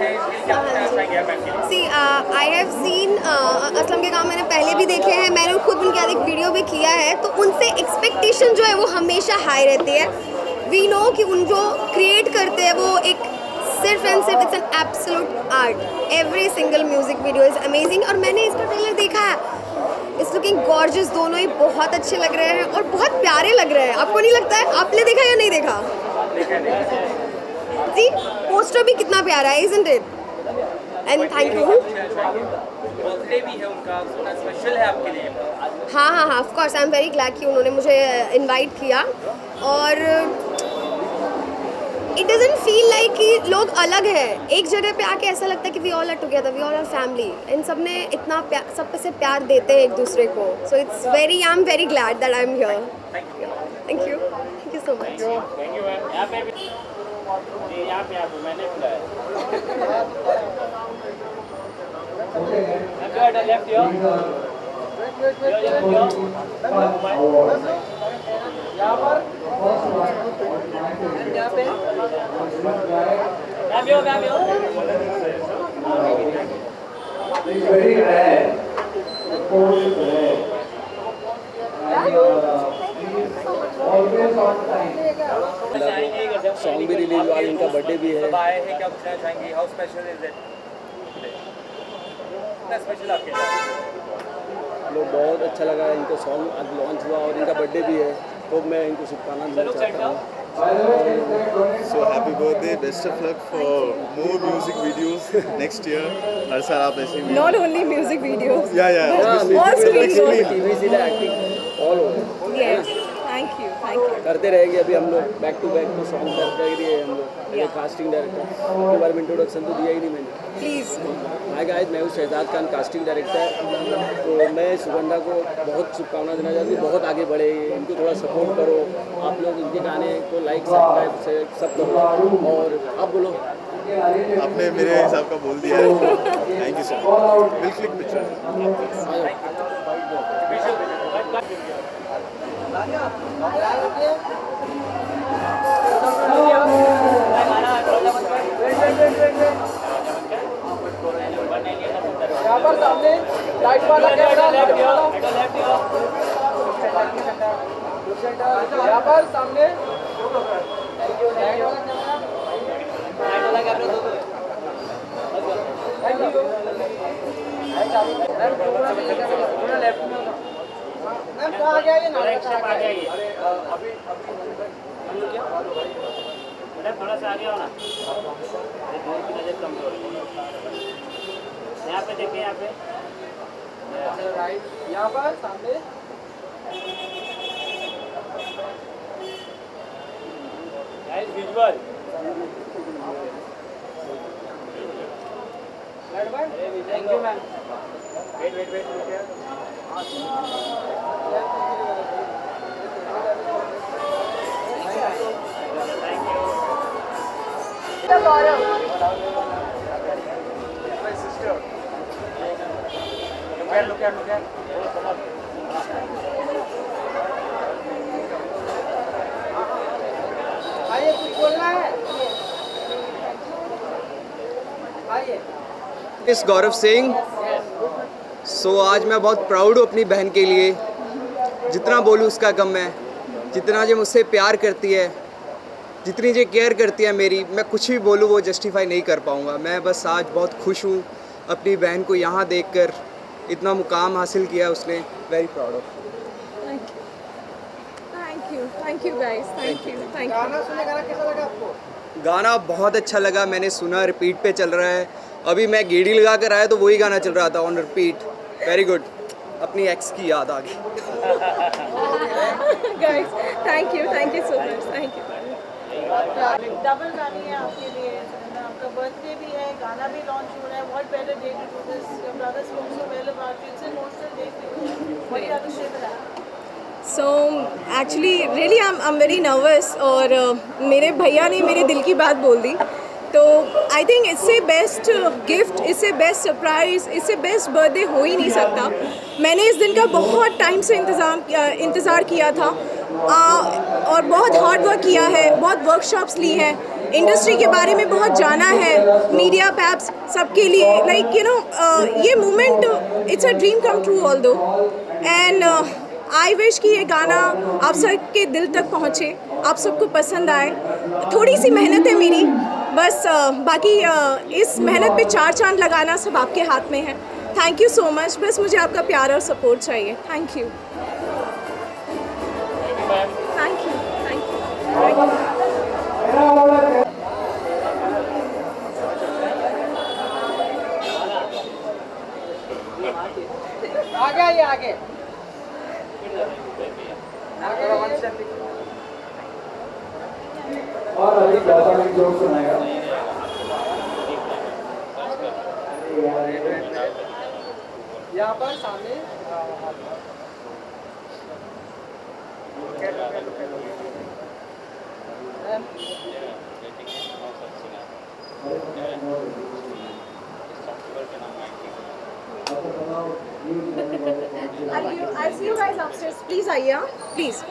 हैं इसके लिए क्या कहना चाहेंगे आप के लिए? सी आई हैव सीन असलम के काम मैंने पहले भी देखे हैं, मैंने खुद उनके आगे एक वीडियो भी किया है, तो उनसे एक्सपेक्टेशन जो है वो हमेशा हाई रहती है। वी नो कि उन जो क्रिएट करते हैं वो एक सिर्फ एंड सिर्फ it's an absolute art. Every single music video is amazing और मैंने इसका ट्रेलर देखा है, इट्स लुकिंग गॉर्जियस, दोनों ही बहुत अच्छे लग रहे हैं और बहुत प्यारे लग रहे हैं। आपको नहीं लगता है? आपने देखा या नहीं देखा? जी, पोस्टर भी कितना प्यारा है, isn't it? And thank you. Birthday भी है उनका, थोड़ा स्पेशल है आपके लिए? हाँ हाँ हाँ, of course I am very glad कि उन्होंने मुझे इनवाइट किया। और इट डजंट फील लाइक कि लोग अलग हैं, एक जगह पे आके ऐसा लगता है कि we all are together, we all are family. इन सब ने इतना सब से प्यार देते हैं एक दूसरे को, so it's very, I am very glad that I am here. Thank you so much. Thank you ma'am. यहाँ पे भी यहाँ पे मैंने बुलाया। लेफ्ट यहाँ पर सॉन्ग भी रिलीज हुआ, इनका बर्थडे भी है। आए हैं, क्या पूछना चाहेंगे? How special is it? कितना स्पेशल आपके लिए? लोग बहुत अच्छा लगा, इनको सॉन्ग आज लॉन्च हुआ और इनका बर्थडे भी है, तो मैं इनको शुभकामनाएं देना चाहता हूँ। So happy birthday, best of luck for more music videos next year. हर साल आप ऐसे ही Not only music videos. Yeah. All screen shows. TV सीधा acting all over Yes. Thank you. करते रहेंगे। अभी हम लोग बैक टू बैक तो सॉन्ग करते रहिए। हम लोग एक कास्टिंग डायरेक्टर के बारे में इंट्रोडक्शन तो दिया ही नहीं मैंने। Please. हाय गाइस, मैं हूँ शहजाद खान, कास्टिंग डायरेक्टर। तो मैं सुगंधा को बहुत शुभकामनाएं देना चाहती हूँ, बहुत आगे बढ़े, इनको थोड़ा सपोर्ट करो। आप लोग इनके गाने को लाइक सब्सक्राइब सब करो। और आप बोलो। आपने मेरे हिसाब का बोल दिया है। Thank you so much. Will click picture. यहाँ पर सामने लाइट वाला कैमरा, यहाँ पर सामने थोड़ा लेफ्ट में मैम, कहाँ आ गया ये ना? आ जाइए अभी थोड़ा सा आगे हो ना, दूर की नजर कमजोर है। यहाँ पे देखिए, यहाँ पे राइट, यहाँ पर सामने visual. Thank you ma'am. Wait My sister. Look at. आइए, कुछ बोलना है? आइए। इस गौरव सिंह। आज मैं बहुत प्राउड हूँ अपनी बहन के लिए। जितना बोलूँ उसका कम है। जितना जो मुझसे प्यार करती है, जितनी जो केयर करती है मेरी, मैं कुछ भी बोलूँ वो जस्टिफाई नहीं कर पाऊँगा। मैं बस आज बहुत खुश हूँ अपनी बहन को यहाँ देखकर, इतना मुकाम हासिल किया उसने। Very proud of. Thank you guys. Thank you. गाना सुने, गाना कैसा लगा आपको? गाना बहुत अच्छा लगा, मैंने सुना, रिपीट पे चल रहा है। अभी मैं गेड़ी लगा कर आया तो वही गाना चल रहा था ऑन रिपीट। वेरी गुड, अपनी एक्स की याद आ गई। Guys, thank you so much. Thank you. Double गानी है आपके लिए, आपका बर्थडे भी है, गाना भी लॉन्च हो रहा है। What better day to do this? Your brother spoke so well about you, it's an emotional day for you. What you have to say for that? So actually really I'm very nervous और मेरे भैया ने मेरे दिल की बात बोल दी, तो आई थिंक इससे बेस्ट गिफ्ट, इससे बेस्ट सरप्राइज़, इससे बेस्ट बर्थडे हो ही नहीं सकता। मैंने इस दिन का बहुत टाइम से इंतज़ार किया था और बहुत हार्ड वर्क किया है, बहुत वर्कशॉप्स ली हैं। इंडस्ट्री के बारे में बहुत जाना है, मीडिया पैप्स सबके लिए, लाइक यू नो ये moment it's a dream come true all दो, एंड आई विश कि ये गाना आप सबके दिल तक पहुँचे, आप सबको पसंद आए। थोड़ी सी मेहनत है मेरी बस, बाकी इस मेहनत पे 4 चांद लगाना सब आपके हाथ में है। थैंक यू सो मच, बस मुझे आपका प्यार और सपोर्ट चाहिए। Thank you, thank you, thank you. आगे आइए, आगे और अधिक ज्यादा में जोक सुनाएगा। यहाँ पर सामने I'll see you guys upstairs. Please आइए, हाँ, please.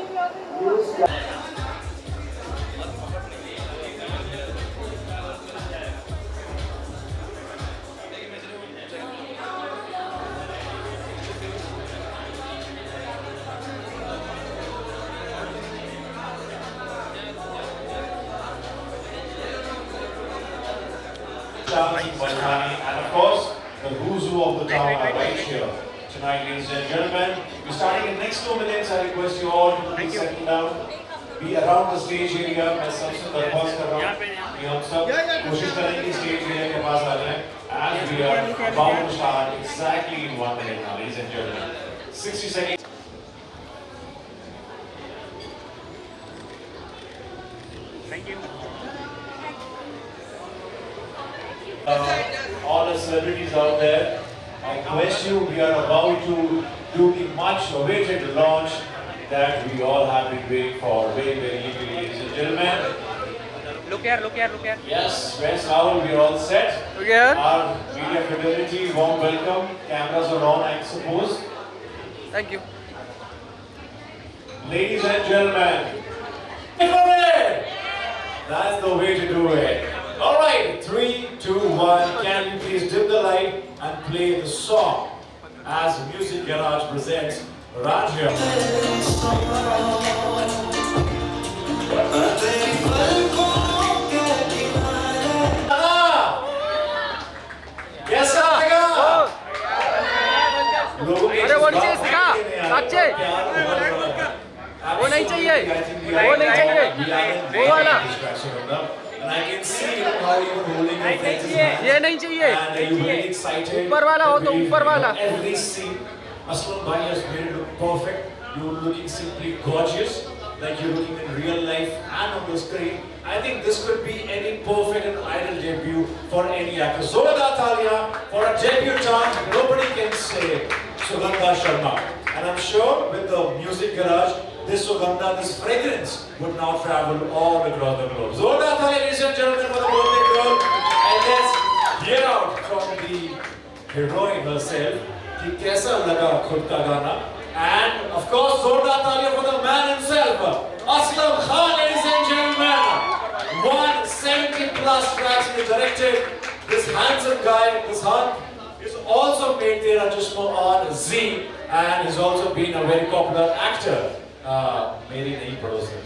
And of course, the who's who of the town are right here tonight, ladies and gentlemen. We're starting in next 2 minutes. I request you all to please settle down, be around the stage area. मैं सबसे दरख्वास्त कर रहा हूँ कि हम सब कोशिश करें कि stage area के पास आ जाएं. As we are about to start exactly in 1 minute now, ladies and gentlemen. 60 seconds. Thank you. All the celebrities out there, I request you, we are about to do the much awaited launch that we all have been waiting for very, very eagerly, ladies and gentlemen. Look here, look here, look here. Yes, where's Rahul? We are all set. Look here. Our media fraternity, warm welcome. Cameras are on, I suppose. Thank you. Ladies and gentlemen, that's the way to do it. All right, 3, 2, 1. Can you please dim the light and play the song as Music Garage presents Rajya. कैसा लगा? अरे वो नीचे सिखा, साक्षी। वो नहीं चाहिए, वो नहीं चाहिए, वो वाला। And I can see how you're holding your faces hands. ये नहीं चाहिए। And you're very excited. ऊपर वाला हो तो ऊपर वाला। Every scene, Aslam Bhai has made it look perfect. You're looking simply gorgeous, like you're looking in real life and on the screen. I think this could be any perfect and ideal debut for any actor. Zoradar Thalia for a debutant, nobody can say, Sugandha Sharma. And I'm sure with the Music Garage, this Sugandha, this fragrance would now travel all across the globe. Zoradar Thalia, ladies and gentlemen, for the birthday girl. And let's hear out from the heroine herself, कि कैसा लगा खुद का गाना. And of course, Zoradar Thalia for the man himself, Aslam Khan, ladies and gentlemen. 170 plus tracks he directed. This handsome guy, this hunk, is also made Tera Chashma on Z, and he's also been a very popular actor. मेरी नहीं पड़ोसन.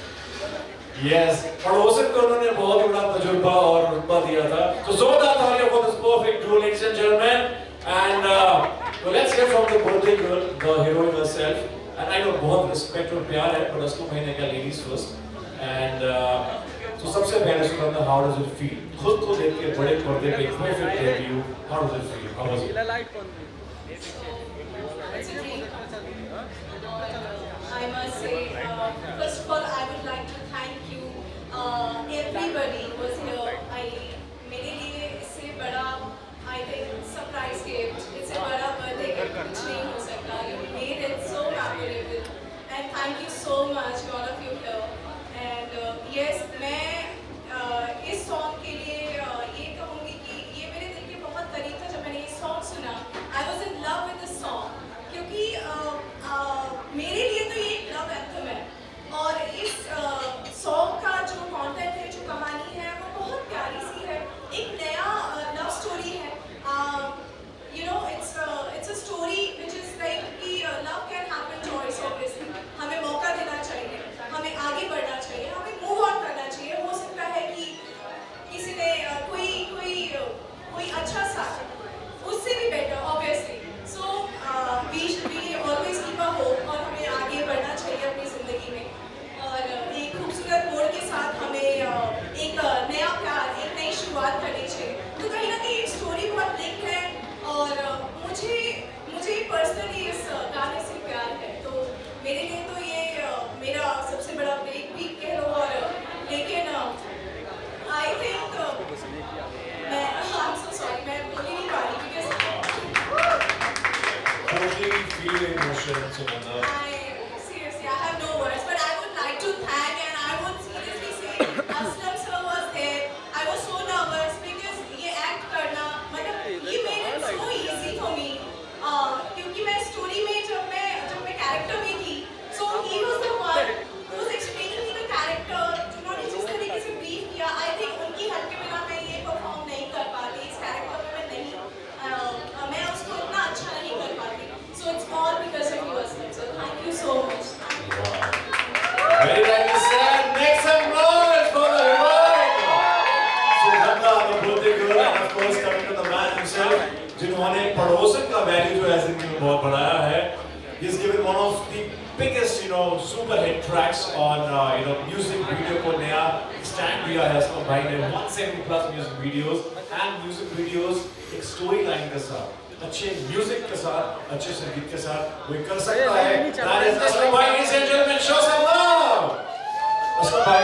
Yes, पड़ोसन को उन्होंने बहुत बड़ा तजुर्बा और रुतबा दिया था. So Zoradar Thalia for this perfect duo, ladies and gentlemen. And well, let's hear from the birthday girl, the heroine herself. And I know बहुत respect और प्यार है, but उसको महीने का ladies first. And so सबसे पहले Sugandha, how does it feel? खुद को देख के बड़े पर्दे पे perfect debut. How does it feel? How was it? I must say, first of all, I would like to thank you, everybody who was here. मेरे लिए इससे बड़ा, I think, surprise gift, इससे बड़ा birthday gift कुछ नहीं हो सकता. You made it so memorable, and thank you so much, all of you here. And yes, मैं इस song के लिए ये कहूँगी कि ये मेरे दिल के बहुत करीब था जब मैंने ये song सुना. I was in love with the song, क्योंकि मेरे लिए तो ये एक लव एंथम है, और इस सॉन्ग का जो कंटेंट है, जो कहानी है, वो Akshay and Sugandha. Seriously, I have no words, but I would like to thank and I would seriously say Aslam sir was there. I was so nervous because ये act करना मतलब he made it so easy for me. क्योंकि मैं story में जब मैं character में थी, so he was the one who was explaining me the character. जिन्होंने जिस तरीके से brief किया, I think उनकी help के बिना मैं ये perform नहीं कर पाती. इस character में मैं नहीं मैं उसको इतना अच्छा नहीं कर पाती. So it's all because of you, Aslam sir. Thank you so much. Very nicely said. Make some noise for the revival. Sugandha, the birthday girl, and of course coming to the man himself, जिन्होंने पड़ोसन का value जो है जिंदगी में बहुत बढ़ाया है. He's given one of the biggest, super hit tracks on, music video को नया stand दिया है असलम भाई ने 170+ music videos and music videos एक storyline के साथ, अच्छे music के साथ, अच्छे संगीत के साथ वो कर सकता है. That is Aslam bhai, ladies and gentlemen, show some love. Aslam bhai,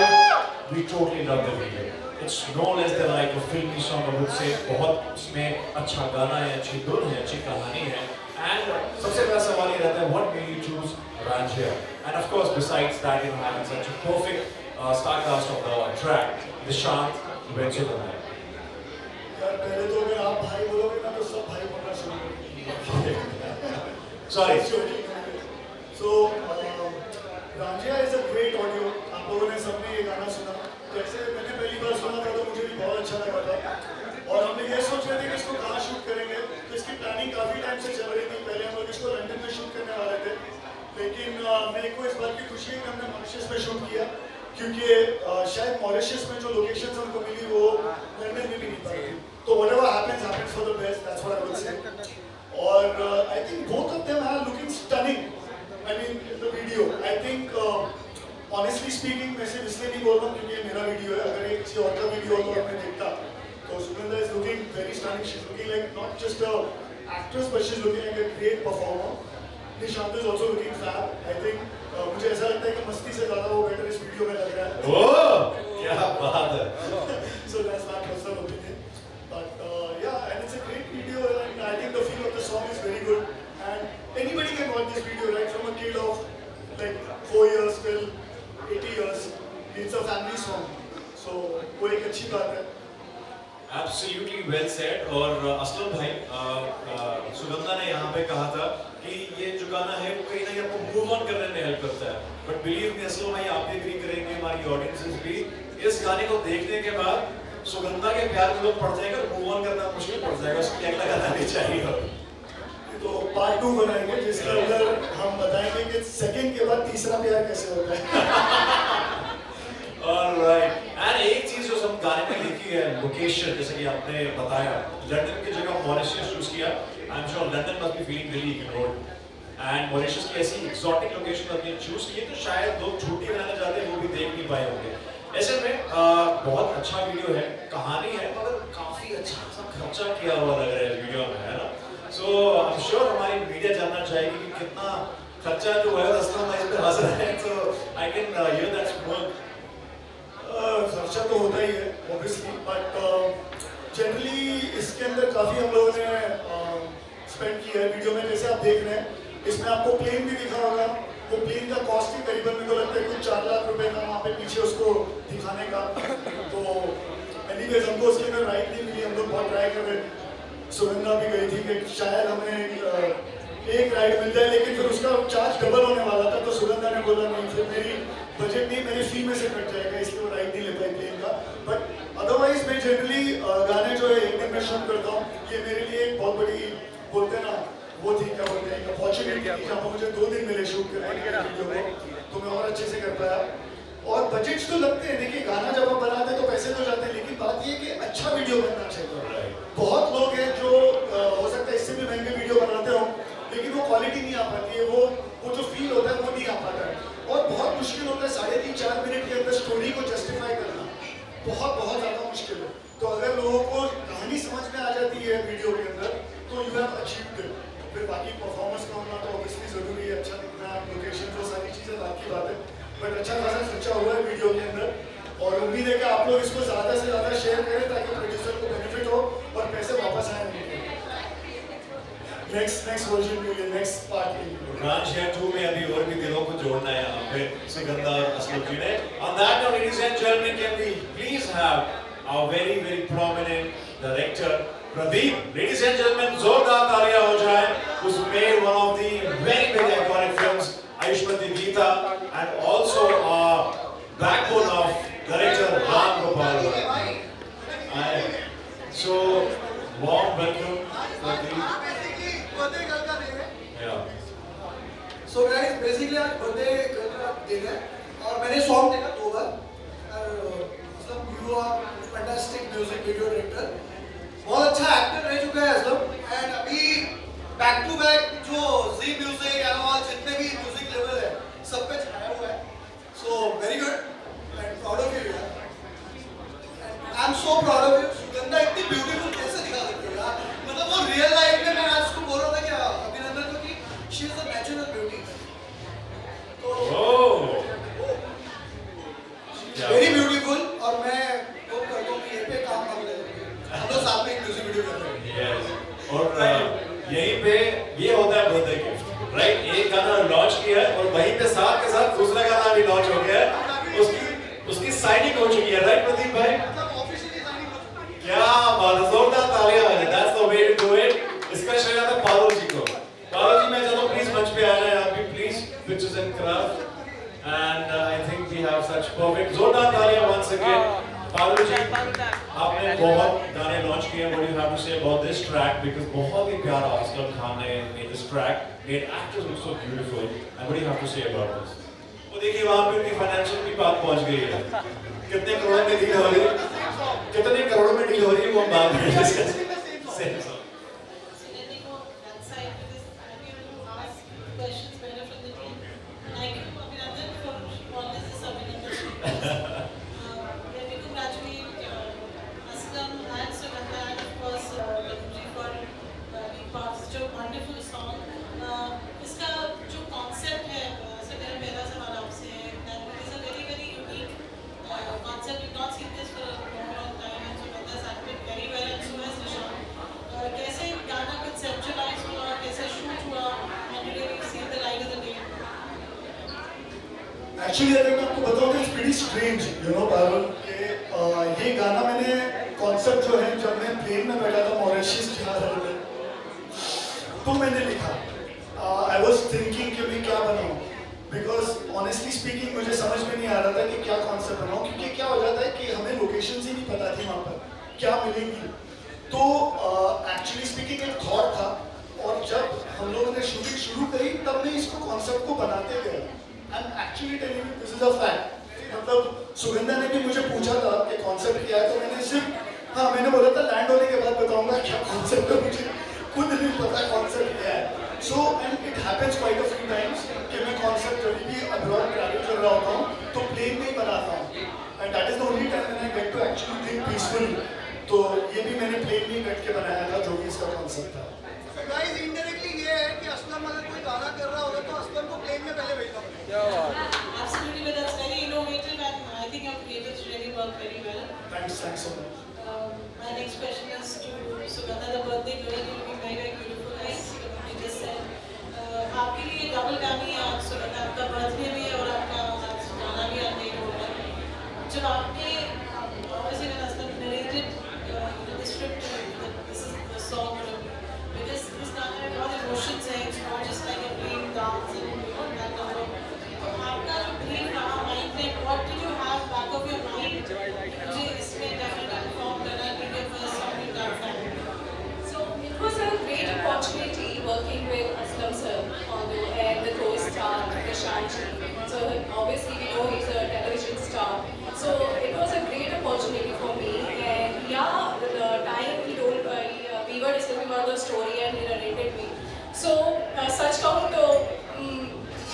we totally love the video. It's no less than like a filmy song, I would say. बहुत उसमें अच्छा गाना है, अच्छी धुन है, अच्छी कहानी है. And सबसे बड़ा सवाल ये रहता है, what made you choose Ranjia? And of course, besides that, having such a perfect star cast of the track, Nishant, Venchithan. यार पहले तो अगर आप भाई बोलोगे ना तो सब भाई बोलना शुरू करेंगे. Sorry. So Ranjia is a great audio. आप लोगों ने सबने ये गाना सुना. जैसे मैंने पहली बार सुना था तो मुझे भी बहुत अच्छा लगा था. और हमने ये सोच रहे थे कि इसको कहाँ शूट करेंगे. तो इसकी प्लानिंग काफ़ी टाइम से चल रही थी. पहले हम लोग इसको लंदन में शूट करने वाले थे, लेकिन मेरे को इस बात की खुशी है कि हमने मॉरिशस में शूट किया, क्योंकि शायद मॉरिशस में जो लोकेशंस हमको मिली वो लंदन में भी नहीं पाई. तो whatever happens for the best. That's what I would say. और I think both of them are looking stunning. I mean in the video. I think honestly speaking, मैं सिर्फ इसलिए नहीं बोल रहा हूँ क्योंकि ये मेरा वीडियो है. अगर ये किसी और का वीडियो हो तो हमने देखता. So Sugandha is looking very stunning. She's looking like not just a actress, but she's looking like a great performer. Nishant is also looking fab. I think मुझे ऐसा लगता है कि मस्ती से ज़्यादा वो बेटर इस वीडियो में लग रहा है. ओह, क्या बात है. So that's my personal opinion. But yeah, and it's a great video, and I think the feel of the song is very good. And anybody can watch this video, right? From a kid of like 4 years till 80 years. It's a family song. So वो एक अच्छी बात है. Absolutely well said. और असलम भाई, सुगंधा ने यहाँ पे कहा था कि ये जो गाना है वो कहीं ना कहीं आपको मूव ऑन करने में हेल्प करता है. बट बिलीव मी असलम भाई, आप भी एग्री करेंगे, हमारी ऑडियंसेस भी, इस गाने को देखने के बाद सुगंधा के प्यार में लोग पड़ जाएगा, मूव ऑन करना मुश्किल पड़ जाएगा. उसको अगला गाना नहीं चाहिए. तो पार्ट 2 बनाएंगे जिसके अंदर हम बताएंगे कि सेकंड के बाद तीसरा प्यार कैसे होता है. Alright. And एक चीज जो हम गाने में लिखी है, लोकेशन, जैसे कि आपने बताया, लंदन की जगह मॉरिशस चूज किया. I'm sure London must be feeling really ignored. And Mauritius की ऐसी exotic लोकेशन आपने चूज की है तो शायद लोग छुट्टी बनाना चाहते हैं वो भी देख नहीं पाए होंगे. ऐसे में बहुत अच्छा वीडियो है, कहानी है, मगर काफी अच्छा सा खर्चा किया हुआ लग रहा है वीडियो में, है ना. So I'm sure हमारी मीडिया जानना चाहेगी कि कितना खर्चा जो है असलम भाई इस पे हंस रहे हैं. So I can hear that smoke. खर्चा तो होता ही है obviously, but generally इसके अंदर काफ़ी हम लोगों ने स्पेंड किया है वीडियो में. जैसे आप देख रहे हैं इसमें आपको प्लेन भी दिखा होगा. वो प्लेन का कॉस्ट ही करीबन मेरे को लगता है कुछ 4 लाख रुपए का वहाँ पे पीछे उसको दिखाने का. तो एनीवेज हमको उसके अंदर राइड नहीं मिली. हम लोग बहुत ट्राई कर रहे. सुगंधा भी गई थी कि शायद हमें एक राइड मिल जाए, लेकिन फिर उसका चार्ज डबल होने वाला था. तो सुगंधा ने बोला नहीं, फिर मेरी बजट नहीं, मेरी फी में से कट जाएगा, इसलिए वो राइड नहीं ले पाई प्लेन का. बट अदरवाइज मैं जनरली गाने जो है एक दिन में शूट करता हूँ. ये मेरे लिए एक बहुत बड़ी बोलते हैं ना वो थी, क्या बोलते हैं, अपॉर्चुनिटी थी जहाँ पर मुझे 2 दिन मिले शूट करने के वीडियो को. तो मैं और अच्छे से कर पाया. और बजट्स तो लगते हैं, देखिए गाना जब आप बनाते हैं तो पैसे तो जाते हैं, लेकिन बात ये कि अच्छा वीडियो बनना चाहिए. बहुत लोग हैं जो हो सकता है इससे भी महंगे वीडियो बनाते हो, लेकिन वो क्वालिटी नहीं आ पाती है, वो जो फील होता है वो नहीं आ पाता है. और बहुत मुश्किल होता है 3.5-4 मिनट के अंदर स्टोरी को जस्टिफाई करना. बहुत ज़्यादा मुश्किल है. तो अगर लोगों को कहानी समझ में आ जाती है वीडियो के अंदर तो यू हैव अचीव्ड इट. फिर बाकी परफॉर्मेंस का होना तो ऑब्वियसली ज़रूरी है, अच्छा दिखना, लोकेशन, वो सारी चीज़ें बात की बात है. बट अच्छा खासा खर्चा हुआ है वीडियो के अंदर. और उम्मीद है कि आप लोग इसको ज़्यादा से ज़्यादा शेयर करें ताकि प्रोड्यूसर को बेनिफिट हो और पैसे वापस आए. नेक्स्ट वर्जन के लिए, नेक्स्ट पार्ट के लिए। Ranchia 2 में अभी और भी दिलों को जोड़ना है यहाँ पे सुगंधा और असलम जी ने। On that note, ladies and gentlemen, can we please have our very prominent director Pradeep? Ladies and gentlemen, जोरदार तालियां हो जाए। Who's made one of the very iconic films, Ayushmati Geeta, and also backbone of director Ram Gopal. So warm welcome, Pradeep. Yeah. So guys, basically आज birthday का दिन है और मैंने सॉन्ग देखा 2 बार और मतलब you are fantastic music video director, बहुत अच्छा एक्टर रह चुका है असलम, एंड अभी बैक टू बैक जो जी म्यूजिक एंड ऑल जितने भी म्यूजिक लेवल है सब पे छाया हुआ है। So very good and proud of you यार, I am so proud of you. Sugandha इतनी ब्यूटीफुल कैसे दिखा सकते हो यार, मतलब वो रियल लाइफ में मैं आज उसको बोल रहा था कि अभिनंदन को कि she is a natural beauty. Very beautiful, और मैं होप करता हूँ कि ये पे काम कर लेंगे हम लोग, साथ में एक म्यूजिक वीडियो कर रहे हैं। Yes. और यहीं पे ये होता है बर्थडे गिफ्ट, राइट? एक गाना लॉन्च किया है और वहीं पे साथ के साथ दूसरा गाना भी लॉन्च हो गया है, उसकी साइनिंग हो चुकी है, राइट प्रदीप भाई? ऑफिशियली साइनिंग हो चुकी है। क्या बात है, जोरदार तालियां हो जाए। That's the way to do it. इसका श्रेय आता है पारुल जी को। पारुल जी, मैं चाहता हूँ प्लीज मंच पे आ जाए आप भी, please, pictures and craft. And I think we have such perfect, जोरदार तालियां once again। पारुल जी, आपने बहुत गाने लॉन्च किए, what do you have to say about this track? Because बहुत ही प्यारा असलम खान ने made this track, made actors look so beautiful, and what do you have to say about this? वो देखिए वहाँ पे उनकी फाइनेंशियल की बात पहुँच गई है, कितने करोड़ में डील हो रही है, कितने करोड़ में डील हो रही है वो हम बाद में डिस्कस करेंगे। एक्चुअली अगर मैं आपको बताऊं तो it's pretty strange, you know Parul, कि ये गाना मैंने कॉन्सेप्ट जो है जब मैं प्लेन में बैठा था मॉरिशस जा रहा था तो मैंने लिखा। आई वाज थिंकिंग कि मैं क्या बनाऊं, बिकॉज ऑनेस्टली स्पीकिंग मुझे समझ में नहीं आ रहा था कि क्या कॉन्सेप्ट बनाऊं, क्योंकि क्या हो जाता है कि हमें लोकेशन ही नहीं पता थी वहाँ पर क्या मिलेंगी। तो एक्चुअली स्पीकिंग एक थॉट था, और जब हम लोगों ने शूटिंग शुरू करी तब मैं इसको कॉन्सेप्ट को बनाते गए। I'm actually telling you this is a fact. मतलब सुगंधा ने भी मुझे पूछा था कि कॉन्सेप्ट क्या है, तो मैंने सिर्फ मैंने बोला था लैंड होने के बाद बताऊंगा क्या कॉन्सेप्ट है, मुझे खुद नहीं पता कॉन्सेप्ट क्या है। So and it happens quite a few times कि मैं कॉन्सेप्ट जब भी अब्रॉड ट्रैवल कर रहा होता हूँ तो प्लेन में ही बनाता हूँ, and that is the only time when I get to actually think peacefully. तो ये भी मैंने प्लेन में ही बैठ के बनाया था, जो भी इसका कॉन्सेप्ट था। गाइस इनडायरेक्टली ये है कि असलम अगर कोई गाना कर रहा होगा तो असलम को प्लेन में पहले भेजना पड़ेगा। Absolutely, but that's very innovative, and I think your creatives really work very well. Thanks so much. My next question is to Sugandha, the birthday girl. You're looking very beautiful, as you just said. आपके लिए double गामी है सुगंधा, आपका birthday भी है और आपका गाना भी आपने बोला। जब आपने obviously when Aslam narrated the script, this is the song, because this गाना में बहुत emotions हैं, it's not just like a plain dance and that number. तो आपका जो dream रहा mind में, what did you have back of your mind? मुझे इसमें definitely perform करना है, क्योंकि first song you got that. So it was a great opportunity working with Aslam sir, and the co-star Prashant ji. So obviously we know he's a television star. So it was a great opportunity for me, and yeah, the time he told we were discussing about the story and he narrated me. So सच कहूँ तो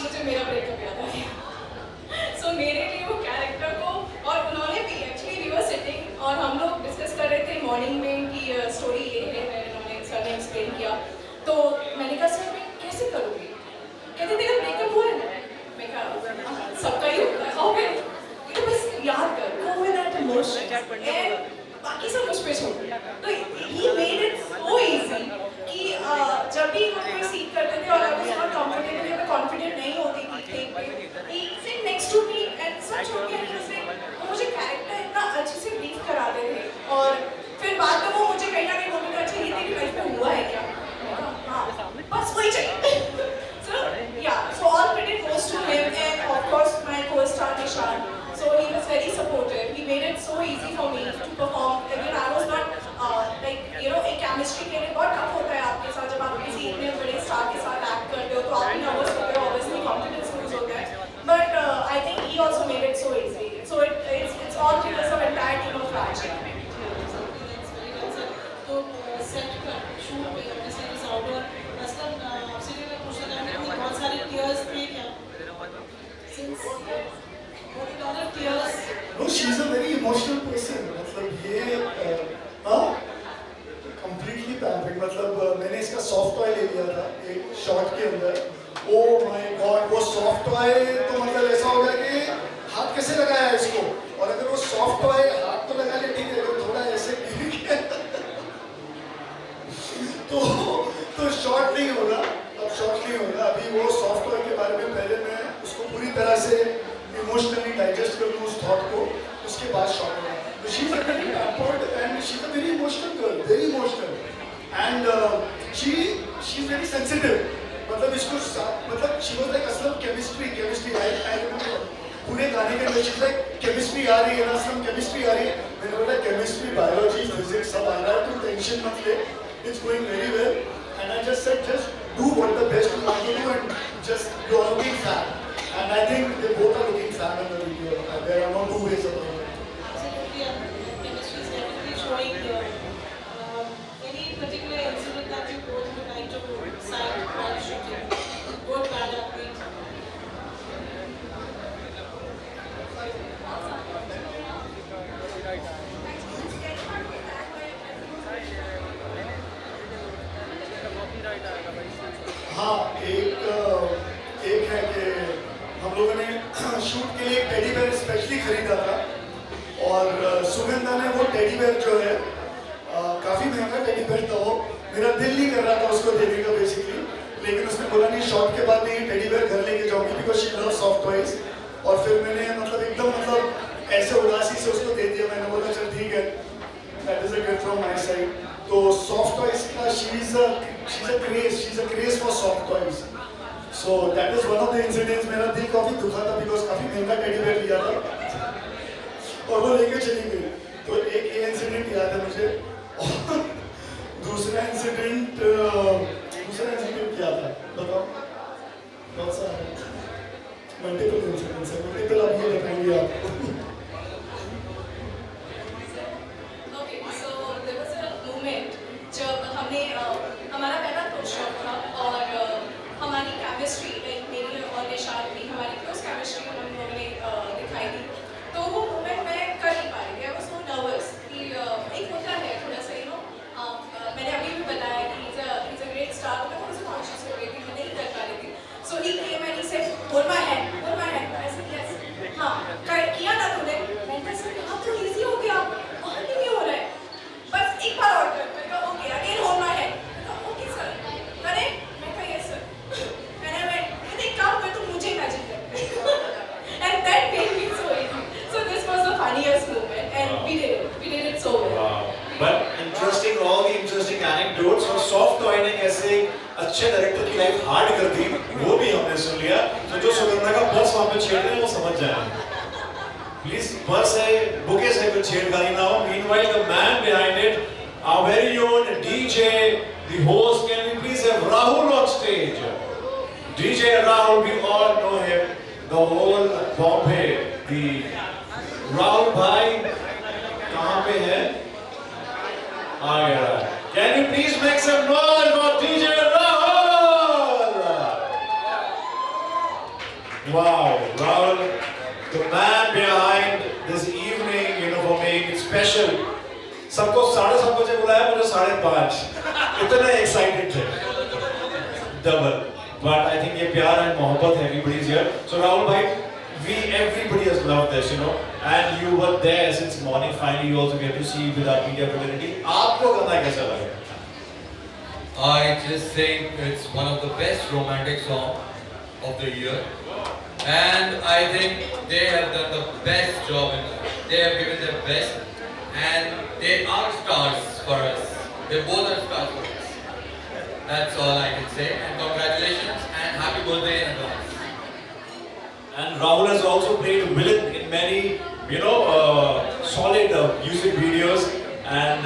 मुझे मेरा breakup याद आ गया। So मेरे लिए वो character को, और उन्होंने भी एक्चुअली वी वर सिटिंग और हम लोग डिस्कस कर रहे थे मॉर्निंग में कि स्टोरी ये है, उन्होंने सर ने एक्सप्लेन किया। तो मैंने कहा सर मैं कैसे करूँगी, कहते तेरा ब्रेकअप हुआ है ना, मैं कहा सबका ही होता है, हाउ कैन तो बस याद कर, go with that emotion and बाकी सब मुझ पे छोड़। तो he made it so easy कि जब भी शूट भी अपने सीरीज आउटडोर असलम आपसे भी मैं पूछना चाहूँगी कि बहुत सारे टीयर्स थे क्या since tears No, she's a very emotional person. मतलब ये completely pampering. मतलब मैंने इसका सॉफ्ट टॉय ले लिया था एक शॉट के अंदर. Oh my God, वो सॉफ्ट टॉय तो मतलब ऐसा हो गया कि हाथ कैसे लगाया इसको. और अगर वो सॉफ्ट टॉय हाथ तो लगा ले ठीक है, अगर थोड़ा ऐसे गिर गया तो शॉट नहीं होगा. अब शॉट नहीं होगा. अभी वो सॉफ्ट टॉय के बारे में पहले मैं उसको पूरी तरह से इमोशनली डाइजेस्ट कर लूँ उस थॉट को, उसके बाद शॉट होगा. तो she is a very pampered and she is a very emotional girl, very emotional and she is very sensitive. मतलब इसको मतलब she was like Aslam chemistry I remember पूरे गाने के अंदर शी लाइक केमिस्ट्री आ रही है ना असलम केमिस्ट्री आ रही है. मैंने बोला केमिस्ट्री बायोलॉजी फिजिक्स सब आ रहा है तो टेंशन मत ले, it's going very well. And I just said just do what the best you want to do and just you are looking fan. And I think they both are looking fan in the video. There are no two ways about it. Absolutely, chemistry is definitely showing here. Any particular incident that you both would like to cite while shooting? Good, bad, ugly? हाँ, एक है कि हम लोगों ने shoot के लिए एक टेडी बेयर स्पेशली खरीदा था और सुगंधा ने वो टेडी बेयर जो है काफ़ी महंगा टेडी बेयर था. वो मेरा दिल नहीं कर रहा था उसको देने का बेसिकली, लेकिन उसने बोला नहीं शॉट के बाद नहीं टेडी बेयर घर लेके जाऊंगी because she love soft toys. और फिर मैंने मतलब ऐसे उदासी से उसको दे दिया. मैंने बोला चल ठीक है, that is a gift from my side. तो सॉफ्ट टॉयज का she is a craze for soft toys. So that is one of the incidents. मेरा दिल काफी दुखा था because काफी महंगा टेडी बेयर लिया था और वो लेके चली गई. तो एक ये इंसिडेंट याद है मुझे. और दूसरा इंसिडेंट क्या था बताओ. बहुत सारा मल्टीपल इंसिडेंट्स है. मल्टीपल आप ये बताएंगे आपको. Okay, so there was a moment जब हमने हमारा पहला क्लोज शॉट था और हमारी केमिस्ट्री लाइक मेरी और निशाद की हमारी क्लोज केमिस्ट्री हम लोगों ने दिखाई दी. तो वो मोमेंट मैं कर नहीं पा रही थी. आई वाज सो नर्वस कि एक होता है थोड़ा सा मैंने अभी भी बताया कि इज अ ग्रेट स्टार. मैं थोड़ा सा कॉन्शियस हो गई थी, मैं नहीं कर पा रही थी. So he came and he said hold my hand. I said yes. हाँ किया ना तूने. मैंने कहा हाँ तो ईजी हो गया, वहाँ क्यों नहीं हो रहा है, बस एक बार और कर. मैं कहा okay again hold my hand. मैं कहा ओके सर करे. मैं कहा यस सर. काम कर तो मुझे इमेजिन कर. And that made me so easy. So this was the funniest moment and we did it so well. Wow. But interesting, all the interesting anecdotes. और soft toy ने कैसे अच्छे डायरेक्टर की लाइफ हार्ड कर दी वो भी हमने सुन लिया. तो जो सुगंधा का पर्स वहाँ पे छेड़ रहे हैं वो समझ जाए. Please पर्स है बुके से कुछ छेड़खानी ना हो. Meanwhile the man behind it, our very own DJ, the host, can we please have Rahul on stage? DJ Rahul, we all know him, the whole Bombay, the Rahul bhai, कहाँ पे है? आ गया. Can you please make some noise for DJ Rahul? Wow, Rahul, the man behind this evening, for making it special. सबको 7:30 बजे बुलाया, मुझे 5:30. इतने excited थे. Double. But I think ये प्यार and मोहब्बत है, everybody's here. So Rahul bhai, everybody has loved this, and you were there since morning. Finally, you also get to see with our media fraternity. आपको गाना कैसा लगा? I just think it's one of the best romantic songs of the year, and I think they have done the best job in it. They have given their best, and they are stars for us. They both are stars for us. That's all I can say, and congratulations and happy birthday in advance. And Rahul has also played villain in many, solid music videos, and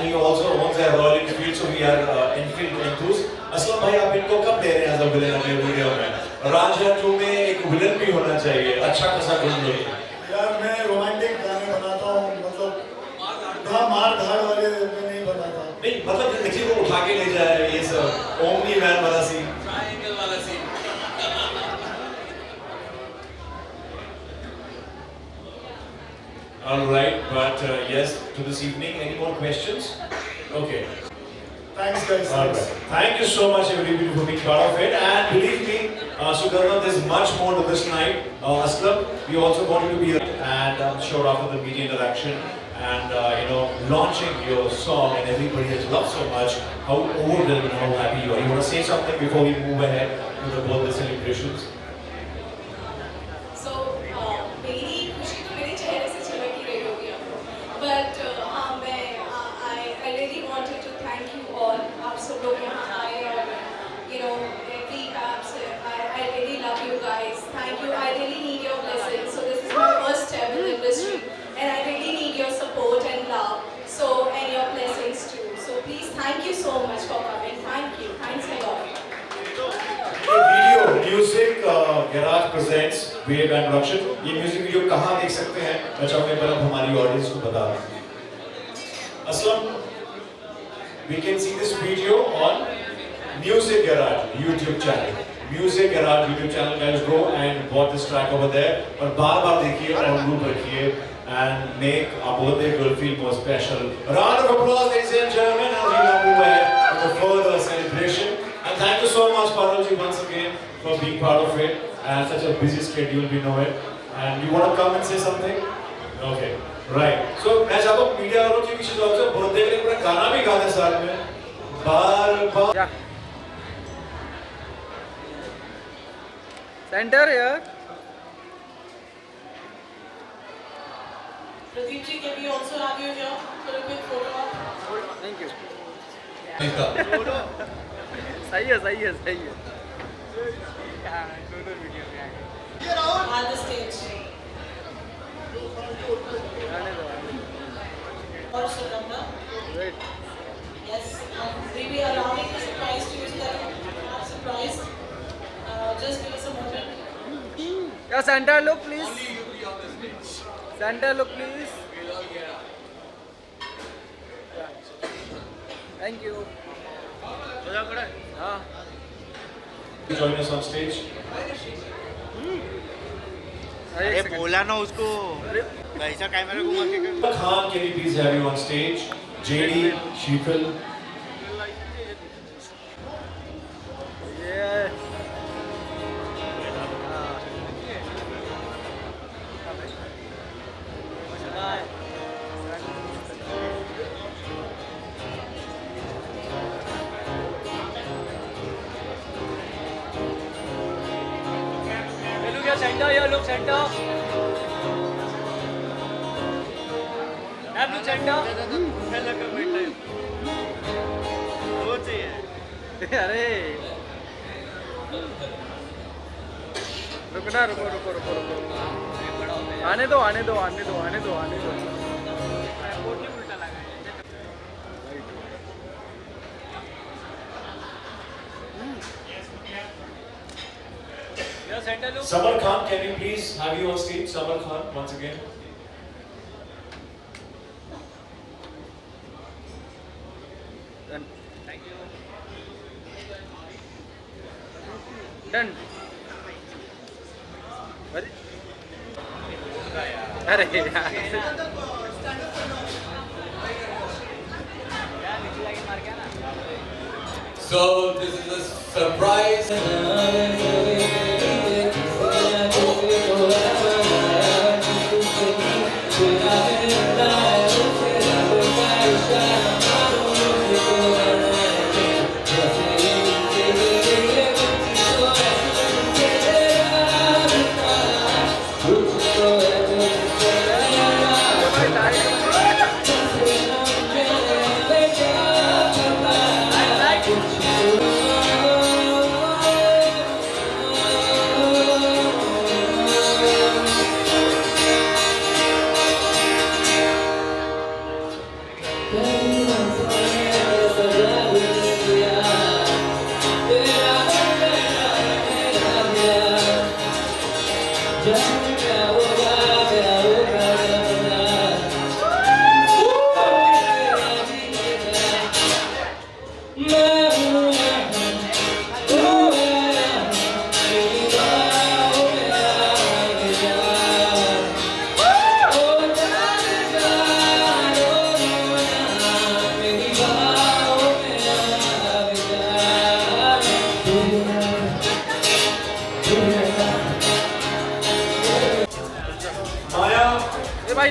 he also owns a Royal Enfield, so we are Enfield enthusiasts. Aslam भाई आप इनको कब दे रहे हैं as a villain अपने video में? राजा 2 में एक विलन भी होना चाहिए, अच्छा खासा गुण दो. यार मैं रोमांटिक गाने बनाता हूँ, मतलब मार धाड़ वाले नहीं बनाता. नहीं मतलब मिक्सी को उठा के ले जाए ये सब ओमनी मैन वाला सीन, ट्रायंगल वाला scene. All right, but yes, to this evening, any more questions? Okay. Thanks guys. All right. Thank you so much everybody for being part of it, and believe me, Sugandha, there's much more to this night. Aslam, we also want you to be here, and I'm sure after the media interaction and launching your song, and everybody has loved so much, how overwhelmed and how happy you are. You want to say something before we move ahead to the birthday celebrations? But I really wanted to thank you all. आप सब लोग यहाँ आए और every I really love you guys. Thank you. I really need your blessings. So this is my first step in the industry, and I really need your support and love. So and your blessings too. So please, thank you so much for coming. Thank you. Thanks a lot. ये video music garage presents wave and production, ये music video कहाँ देख सकते हैं? मैं चाहूँगा एक बार आप हमारी ऑडियंस को बता दें। Aslam, we can see this video on Music Garage YouTube channel. Music Garage YouTube channel, guys, go and watch this track over there और बार-बार देखिए और लूप रखिए and make our birthday girl feel more special. Round of applause, ladies and gentlemen, as we now move ahead with the further celebration. And thank you so much, Paralji, once again for being part of it and such a busy schedule, we know it. And you want to come and say something? Okay, right. So मैं चाहता हूँ media वालों की विशेष तौर से birthday के लिए पूरा गाना भी गाने साथ में बार-बार। सेंटर यार। Pradeep ji, can we also have you here for a quick photo? Thank you. सही है दोनों वीडियो में आगे on the stage और Sugandha, yes, we will allow me to surprise you so that you are surprised. Just give us a moment. Yeah, Santa look please. Santa look please. Thank you. हाँ. Join us on stage. अरे बोला ना उसको ऐसा camera घुमा के कर। Khan, can we please have you on stage? JD, Sheetal. Yeah. Center here, look center. Have look center. अरे रुको। आने दो। Samar Khan, can we please have you on stage? Samar Khan, once again. Done. Thank you. Done. अरे यार। So this is a surprise.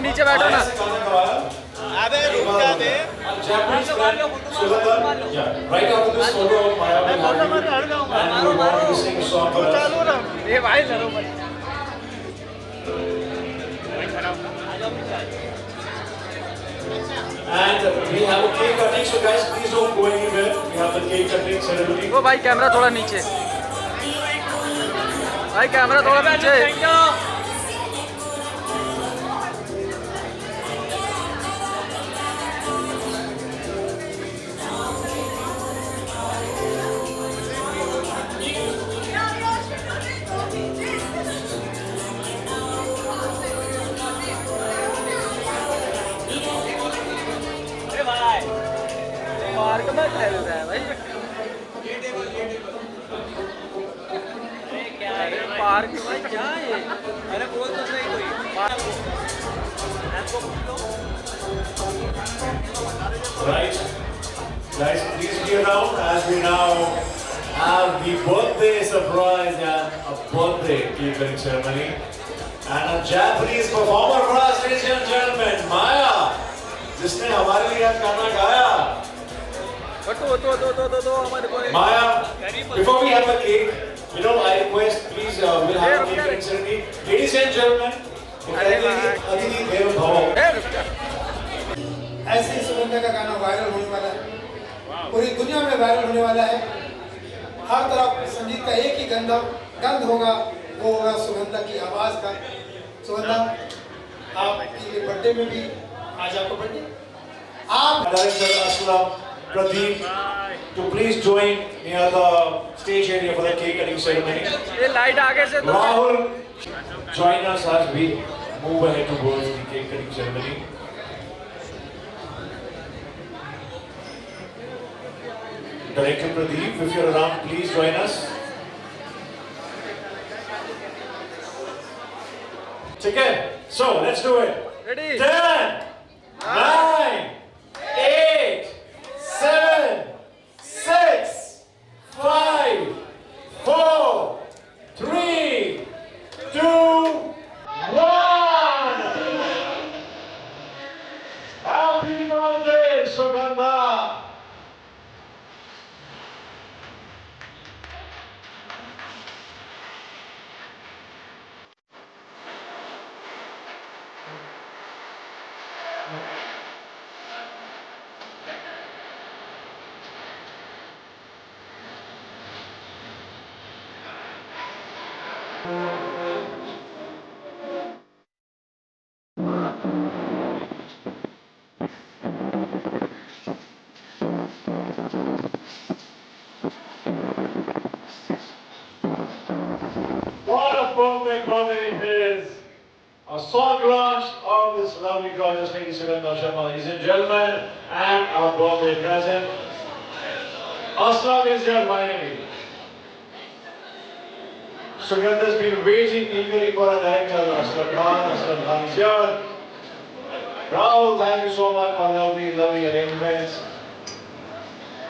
नीचे बैठो ना। अबे रुक जा बे। Japanese friend, Sugandha. Yeah. Right after this photo of Maya will have you, and we want you to sing a song for us. ये भाई लड़ो मत। And we have a cake cutting, so guys, please don't go anywhere. We have the cake cutting ceremony. वो भाई camera थोड़ा नीचे। भाई camera थोड़ा नीचे। पार्क में खेल रहा है भाई। अरे पार्क में क्या है? अरे बोल तो सही कोई। Right. Guys, please be around as we now have the birthday surprise and a birthday cake cutting ceremony. And a Japanese performer for us, ladies and gentlemen, Maya, जिसने हमारे लिए गाना गाया. Maya, before we have the cake, you know, I request, please, we'll have a cake cutting ceremony. Ladies and gentlemen, अतिथि देवो भव. ऐसे सुगंधा का गाना वायरल होने वाला है, पूरी दुनिया में वायरल होने वाला है। हर तरफ संगीत का एक ही गंध होगा, वो होगा सुगंधा की आवाज़ का। सुगंधा, आपके बर्थडे में भी आज आपका बर्थडे, आप Director Aslam Pradeep to please join near the stage area for the cake cutting ceremony. ये लाइट आगे से तो Rahul, join us as we move ahead towards the cake cutting ceremony. Director Pradeep, if you're around, please join us. Okay, so let's do it. Ready? 10, 9, 8, 7, 6, 5, 4, 3, 2, 1. Happy birthday, Sugandha. What a perfect moment it is. A song launch of this lovely gorgeous lady Sugandha Sharma, ladies and gentlemen, and our birthday present. Aslam is here finally. Sugandha's been waiting eagerly for a director. Aslam Khan is here. Rahul, thank you so much for lovely arrangements.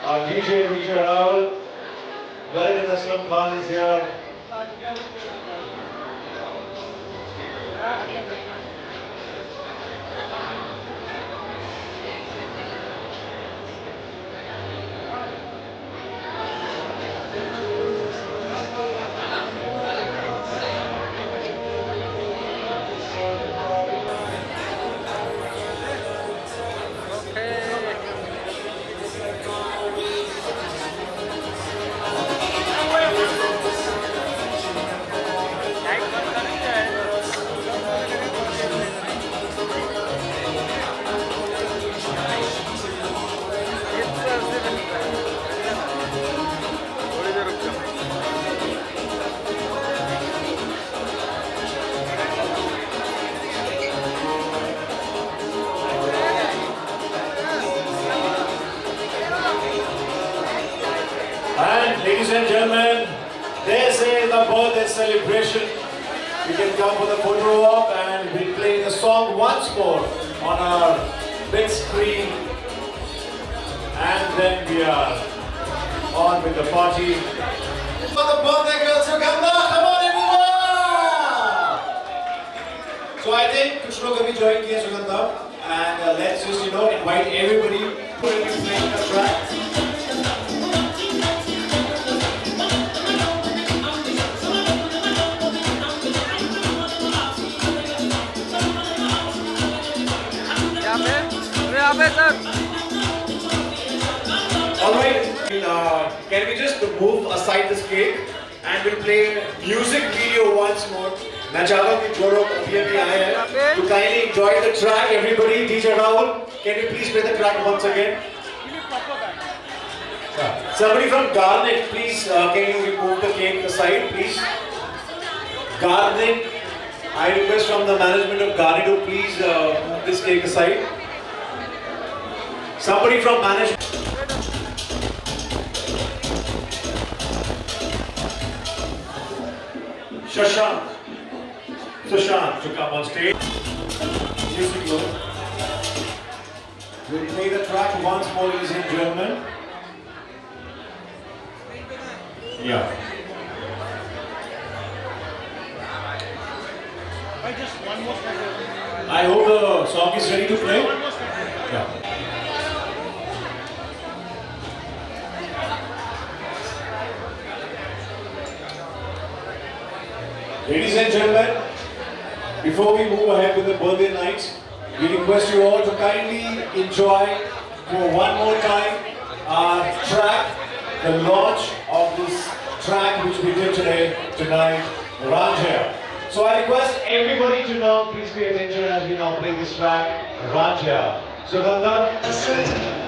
Our DJ Rahul. Very Aslam Khan is here. Ladies and gentlemen, this is the birthday celebration. You can come for the photo op and we'll play the song once more on our big screen. And then we are on with the party. For the birthday girl, Sugandha, come on everyone! So I think कुछ लोग अभी join किए Sugandha, and let's just invite everybody who will be playing the track. यहाँ पे sir. Alright, can we just move aside this cake and we'll play music video once more. मैं चाहता हूँ कि जो लोग अभी आए हैं to kindly enjoy the track. Everybody, DJ Rahul, can you please play the track once again? Somebody from Garnet, please, can you remove the cake aside, please? Garnet, I request from the management of Garnet to please move this cake aside. Somebody from management. Shashank to come on stage. Music low. We'll play the track once more, ladies and gentlemen. Yeah. I hope the song is ready to play. Yeah. Ladies and gentlemen, before we move ahead with the birthday night, we request you all to kindly enjoy for one more time our track, the launch of this track which we did tonight, Ranjha. So I request everybody to now please pay attention as we now play this track, Ranjha. Sugandha.